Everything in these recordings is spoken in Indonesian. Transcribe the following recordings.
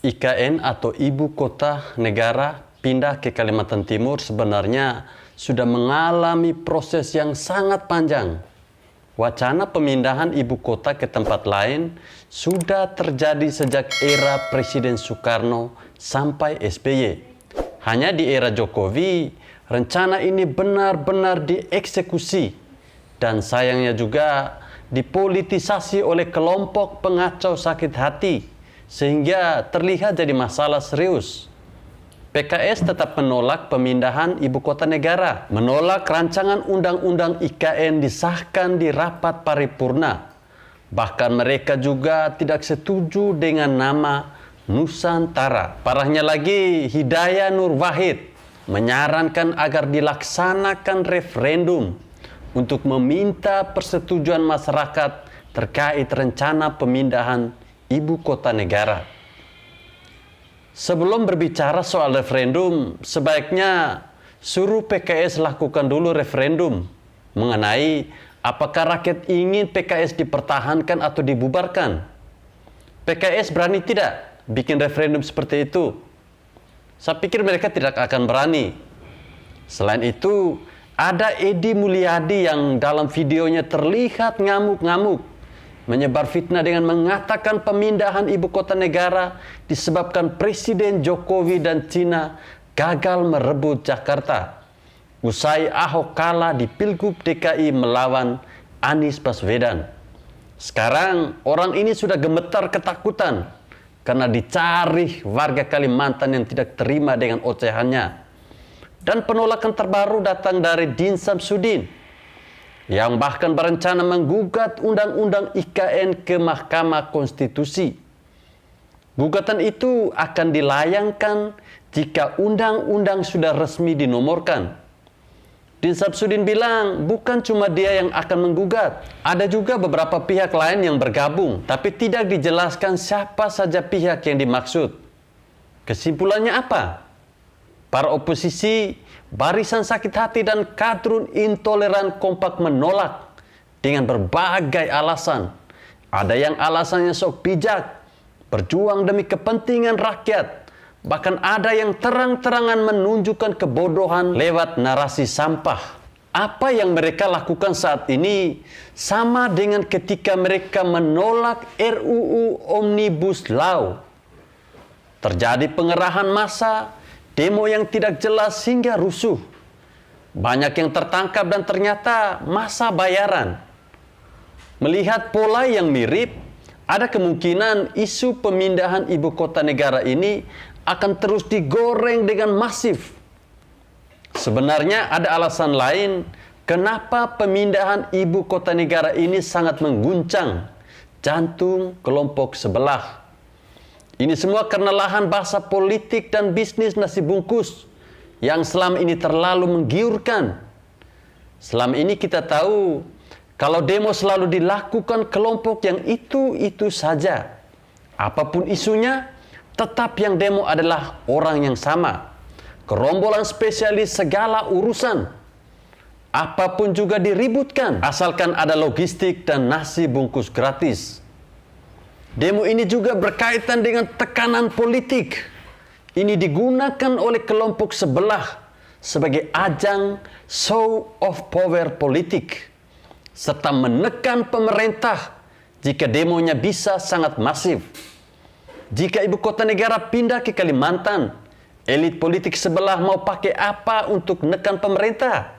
IKN atau Ibu Kota Negara pindah ke Kalimantan Timur sebenarnya sudah mengalami proses yang sangat panjang. Wacana pemindahan ibu kota ke tempat lain sudah terjadi sejak era Presiden Soekarno sampai SBY. Hanya di era Jokowi, rencana ini benar-benar dieksekusi dan sayangnya juga dipolitisasi oleh kelompok pengacau sakit hati sehingga terlihat jadi masalah serius. PKS tetap menolak pemindahan ibu kota negara, menolak rancangan undang-undang IKN disahkan di rapat paripurna. Bahkan mereka juga tidak setuju dengan nama Nusantara. Parahnya lagi, Hidayah Nur Wahid menyarankan agar dilaksanakan referendum untuk meminta persetujuan masyarakat terkait rencana pemindahan ibu kota negara. Sebelum berbicara soal referendum, sebaiknya suruh PKS lakukan dulu referendum mengenai apakah rakyat ingin PKS dipertahankan atau dibubarkan. PKS berani tidak bikin referendum seperti itu? Saya pikir mereka tidak akan berani. Selain itu, ada Edi Mulyadi yang dalam videonya terlihat ngamuk-ngamuk, menyebar fitnah dengan mengatakan pemindahan ibu kota negara disebabkan Presiden Jokowi dan Cina gagal merebut Jakarta usai Ahok kalah di Pilgub DKI melawan Anies Baswedan. Sekarang orang ini sudah gemetar ketakutan karena dicari warga Kalimantan yang tidak terima dengan ocehannya. Dan penolakan terbaru datang dari Din Samsudin yang bahkan berencana menggugat undang-undang IKN ke Mahkamah Konstitusi. Gugatan itu akan dilayangkan jika undang-undang sudah resmi dinomorkan. Din Samsudin bilang bukan cuma dia yang akan menggugat, ada juga beberapa pihak lain yang bergabung, tapi tidak dijelaskan siapa saja pihak yang dimaksud. Kesimpulannya apa? Para oposisi, barisan sakit hati dan kadrun intoleran kompak menolak dengan berbagai alasan. Ada yang alasannya sok bijak, berjuang demi kepentingan rakyat. Bahkan ada yang terang-terangan menunjukkan kebodohan lewat narasi sampah. Apa yang mereka lakukan saat ini sama dengan ketika mereka menolak RUU Omnibus Law. Terjadi pengerahan massa, demo yang tidak jelas hingga rusuh. Banyak yang tertangkap dan ternyata masa bayaran. Melihat pola yang mirip, ada kemungkinan isu pemindahan ibu kota negara ini akan terus digoreng dengan masif. Sebenarnya ada alasan lain kenapa pemindahan ibu kota negara ini sangat mengguncang jantung kelompok sebelah. Ini semua karena lahan bahasa politik dan bisnis nasi bungkus yang selama ini terlalu menggiurkan. Selama ini kita tahu kalau demo selalu dilakukan kelompok yang itu-itu saja. Apapun isunya, tetap yang demo adalah orang yang sama. Gerombolan spesialis segala urusan. Apapun juga diributkan, asalkan ada logistik dan nasi bungkus gratis. Demo ini juga berkaitan dengan tekanan politik. Ini digunakan oleh kelompok sebelah sebagai ajang show of power politik, serta menekan pemerintah jika demonya bisa sangat masif. Jika ibu kota negara pindah ke Kalimantan, elit politik sebelah mau pakai apa untuk menekan pemerintah?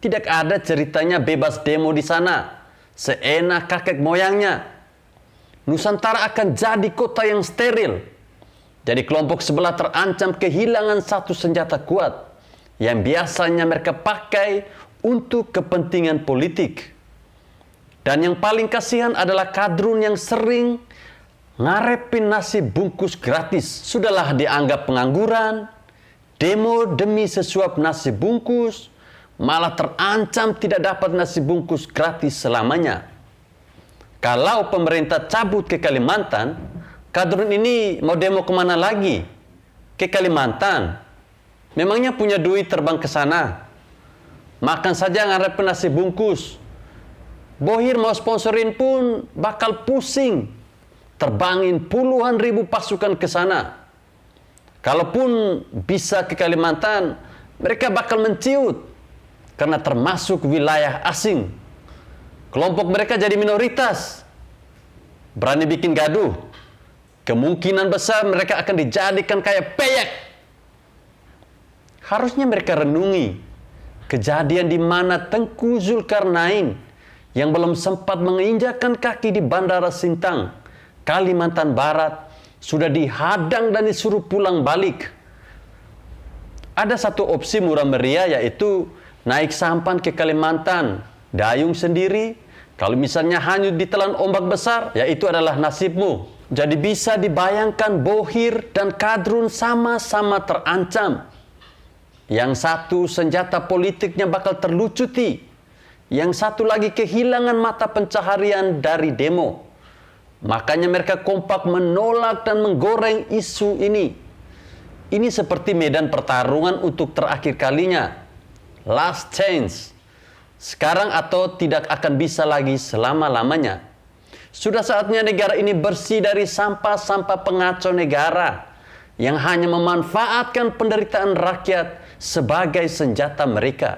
Tidak ada ceritanya bebas demo di sana, seenak kakek moyangnya. Nusantara akan jadi kota yang steril. Jadi kelompok sebelah terancam kehilangan satu senjata kuat yang biasanya mereka pakai untuk kepentingan politik. Dan yang paling kasihan adalah kadrun yang sering ngarepin nasi bungkus gratis. Sudahlah dianggap pengangguran, demo demi sesuap nasi bungkus, malah terancam tidak dapat nasi bungkus gratis selamanya. Kalau pemerintah cabut ke Kalimantan, kadrun ini mau demo kemana lagi? Ke Kalimantan. Memangnya punya duit terbang ke sana? Makan saja ngarepin nasi bungkus. Bohir mau sponsorin pun bakal pusing. terbangin puluhan ribu pasukan ke sana. Kalaupun bisa ke Kalimantan, mereka bakal menciut karena termasuk wilayah asing. Kelompok mereka jadi minoritas, berani bikin gaduh. Kemungkinan besar mereka akan dijadikan kayak peyek. Harusnya mereka renungi kejadian di mana Tengku Zulkarnain yang belum sempat menginjakkan kaki di Bandara Sintang, Kalimantan Barat, sudah dihadang dan disuruh pulang balik. Ada satu opsi murah meriah, yaitu naik sampan ke Kalimantan, dayung sendiri. Kalau misalnya hanyut ditelan ombak besar, ya itu adalah nasibmu. Jadi bisa dibayangkan Bohir dan Kadrun sama-sama terancam. Yang satu senjata politiknya bakal terlucuti. Yang satu lagi kehilangan mata pencaharian dari demo. Makanya mereka kompak menolak dan menggoreng isu ini. Ini seperti medan pertarungan untuk terakhir kalinya. Last chance. Sekarang atau tidak akan bisa lagi selama-lamanya. Sudah saatnya negara ini bersih dari sampah-sampah pengacau negara yang hanya memanfaatkan penderitaan rakyat sebagai senjata mereka.